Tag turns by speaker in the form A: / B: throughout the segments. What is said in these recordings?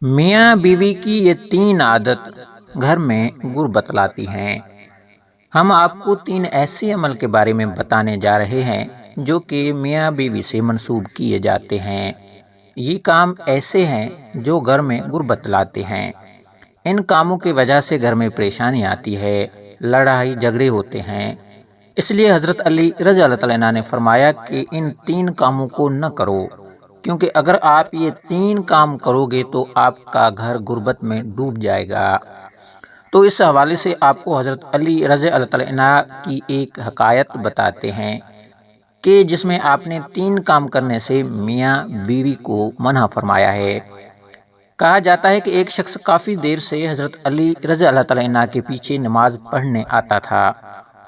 A: میاں بیوی کی یہ تین عادت گھر میں غربت لاتی ہیں۔ ہم آپ کو تین ایسے عمل کے بارے میں بتانے جا رہے ہیں جو کہ میاں بیوی سے منسوب کیے جاتے ہیں۔ یہ کام ایسے ہیں جو گھر میں غربت لاتے ہیں۔ ان کاموں کی وجہ سے گھر میں پریشانی آتی ہے، لڑائی جھگڑے ہوتے ہیں۔ اس لیے حضرت علی رضی اللہ تعالیٰ عنہ نے فرمایا کہ ان تین کاموں کو نہ کرو، کیونکہ اگر آپ یہ تین کام کرو گے تو آپ کا گھر غربت میں ڈوب جائے گا۔ تو اس حوالے سے آپ کو حضرت علی رضی اللہ تعالیٰ عنہ کی ایک حکایت بتاتے ہیں کہ جس میں آپ نے تین کام کرنے سے میاں بیوی کو منع فرمایا ہے۔ کہا جاتا ہے کہ ایک شخص کافی دیر سے حضرت علی رضی اللہ تعالیٰ عنہ کے پیچھے نماز پڑھنے آتا تھا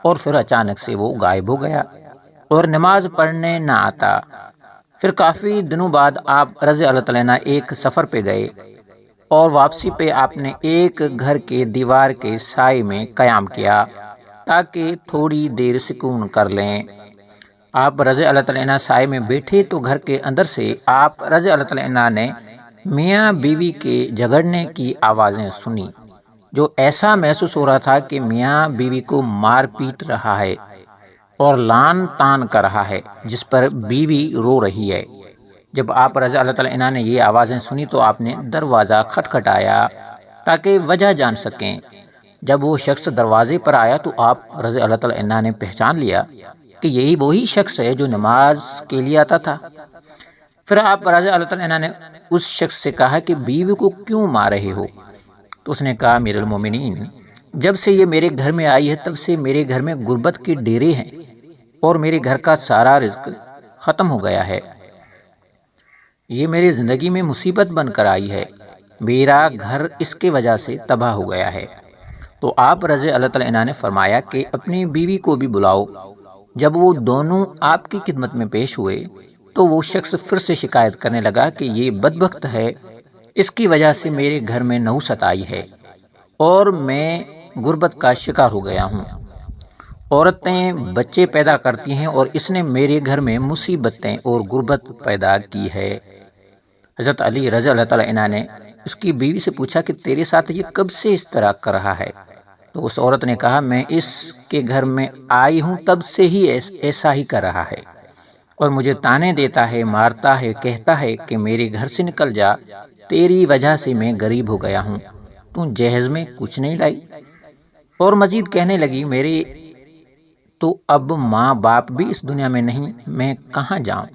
A: اور پھر اچانک سے وہ غائب ہو گیا اور نماز پڑھنے نہ آتا۔ پھر کافی دنوں بعد آپ رضی اللہ تعالیٰ عنہ ایک سفر پہ گئے اور واپسی پہ آپ نے ایک گھر کے دیوار کے سائے میں قیام کیا تاکہ تھوڑی دیر سکون کر لیں۔ آپ رضی اللہ تعالیٰ عنہ سائے میں بیٹھے تو گھر کے اندر سے آپ رضی اللہ تعالیٰ عنہ نے میاں بیوی کے جھگڑنے کی آوازیں سنی، جو ایسا محسوس ہو رہا تھا کہ میاں بیوی کو مار پیٹ رہا ہے اور لعن طعن کر رہا ہے، جس پر بیوی رو رہی ہے۔ جب آپ رضی اللہ تعالیٰ عنہ نے یہ آوازیں سنی تو آپ نے دروازہ کھٹکھٹایا تاکہ وجہ جان سکیں۔ جب وہ شخص دروازے پر آیا تو آپ رضی اللہ تعالیٰ عنہ نے پہچان لیا کہ یہی وہی شخص ہے جو نماز کے لیے آتا تھا۔ پھر آپ رضی اللہ تعالیٰ عنہ نے اس شخص سے کہا کہ بیوی کو کیوں مار رہے ہو؟ تو اس نے کہا، امیر المومنین، جب سے یہ میرے گھر میں آئی ہے تب سے میرے گھر میں غربت کے ڈیرے ہیں اور میرے گھر کا سارا رزق ختم ہو گیا ہے۔ یہ میری زندگی میں مصیبت بن کر آئی ہے، میرا گھر اس کے وجہ سے تباہ ہو گیا ہے۔ تو آپ رضی اللہ تعالیٰ عنہ نے فرمایا کہ اپنی بیوی کو بھی بلاؤ۔ جب وہ دونوں آپ کی خدمت میں پیش ہوئے تو وہ شخص پھر سے شکایت کرنے لگا کہ یہ بدبخت ہے، اس کی وجہ سے میرے گھر میں نحوست آئی ہے اور میں غربت کا شکار ہو گیا ہوں۔ عورتیں بچے پیدا کرتی ہیں اور اس نے میرے گھر میں مصیبتیں اور غربت پیدا کی ہے۔ حضرت علی رضی اللہ تعالیٰ عنہ نے اس کی بیوی سے پوچھا کہ تیرے ساتھ یہ کب سے اس طرح کر رہا ہے؟ تو اس عورت نے کہا، میں اس کے گھر میں آئی ہوں تب سے ہی ایسا ہی کر رہا ہے اور مجھے طعنے دیتا ہے، مارتا ہے، کہتا ہے کہ میرے گھر سے نکل جا، تیری وجہ سے میں غریب ہو گیا ہوں، تو جہیز میں کچھ نہیں لائی؟ اور مزید کہنے لگی، میرے تو اب ماں باپ بھی اس دنیا میں نہیں، میں کہاں جاؤں؟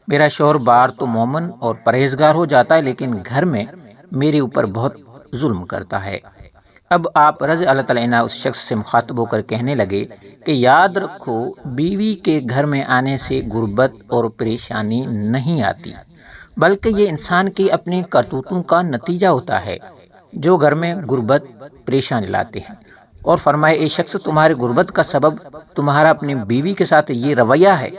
A: میرا شوہر بار تو مومن اور پرہیزگار ہو جاتا ہے لیکن گھر میں میرے اوپر بہت ظلم کرتا ہے۔ اب آپ رضی اللہ تعالیٰ عنہ اس شخص سے مخاطب ہو کر کہنے لگے کہ یاد رکھو، بیوی کے گھر میں آنے سے غربت اور پریشانی نہیں آتی، بلکہ یہ انسان کی اپنے کرتوتوں کا نتیجہ ہوتا ہے جو گھر میں غربت پریشانی لاتے ہیں۔ اور فرمائے، اے شخص، تمہاری غربت کا سبب تمہارا اپنی بیوی کے ساتھ یہ رویہ ہے۔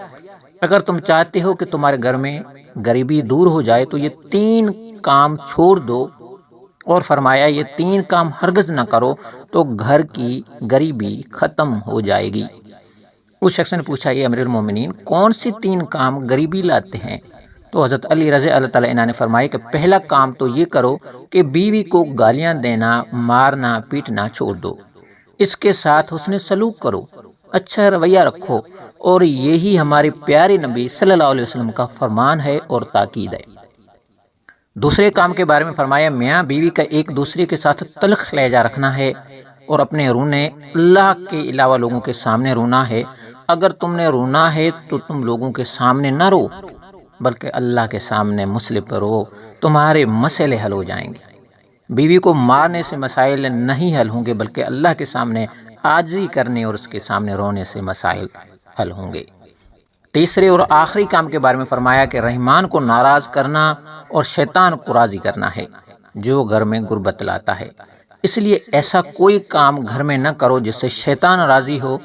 A: اگر تم چاہتے ہو کہ تمہارے گھر میں غریبی دور ہو جائے تو یہ تین کام چھوڑ دو، اور فرمایا یہ تین کام ہرگز نہ کرو تو گھر کی غریبی ختم ہو جائے گی۔ اس شخص نے پوچھا، یہ امیر المومنین، کون سی تین کام غریبی لاتے ہیں؟ تو حضرت علی رضی اللہ تعالیٰ عنہ نے فرمایا کہ پہلا کام تو یہ کرو کہ بیوی کو گالیاں دینا، مارنا، پیٹنا چھوڑ دو، اس کے ساتھ حسن سلوک کرو، اچھا رویہ رکھو، اور یہی ہمارے پیارے نبی صلی اللہ علیہ وسلم کا فرمان ہے اور تاکید ہے۔ دوسرے کام کے بارے میں فرمایا، میاں بیوی کا ایک دوسرے کے ساتھ تلخ لہجہ رکھنا ہے اور اپنے رونے اللہ کے علاوہ لوگوں کے سامنے رونا ہے۔ اگر تم نے رونا ہے تو تم لوگوں کے سامنے نہ رو، بلکہ اللہ کے سامنے مسئلے پر رو، تمہارے مسئلے حل ہو جائیں گے۔ بیوی کو مارنے سے مسائل نہیں حل ہوں گے، بلکہ اللہ کے سامنے عاجزی کرنے اور اس کے سامنے رونے سے مسائل حل ہوں گے۔ تیسرے اور آخری کام کے بارے میں فرمایا کہ رحمان کو ناراض کرنا اور شیطان کو راضی کرنا ہے جو گھر میں غربت لاتا ہے۔ اس لیے ایسا کوئی کام گھر میں نہ کرو جس سے شیطان راضی ہو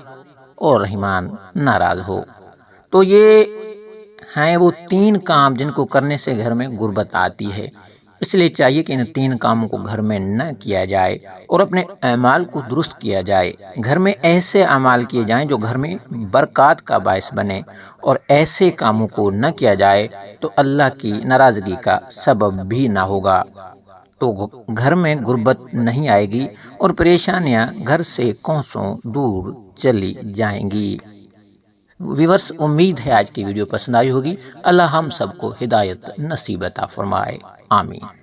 A: اور رحمان ناراض ہو۔ تو یہ ہیں وہ تین کام جن کو کرنے سے گھر میں غربت آتی ہے۔ اس لیے چاہیے کہ ان تین کاموں کو گھر میں نہ کیا جائے اور اپنے اعمال کو درست کیا جائے۔ گھر میں ایسے اعمال کیے جائیں جو گھر میں برکات کا باعث بنے، اور ایسے کاموں کو نہ کیا جائے تو اللہ کی ناراضگی کا سبب بھی نہ ہوگا۔ تو گھر میں غربت نہیں آئے گی اور پریشانیاں گھر سے کوسوں دور چلی جائیں گی۔ ویورس، امید ہے آج کی ویڈیو پسند آئی ہوگی۔ اللہ ہم سب کو ہدایت نصیب عطا فرمائے، آمین۔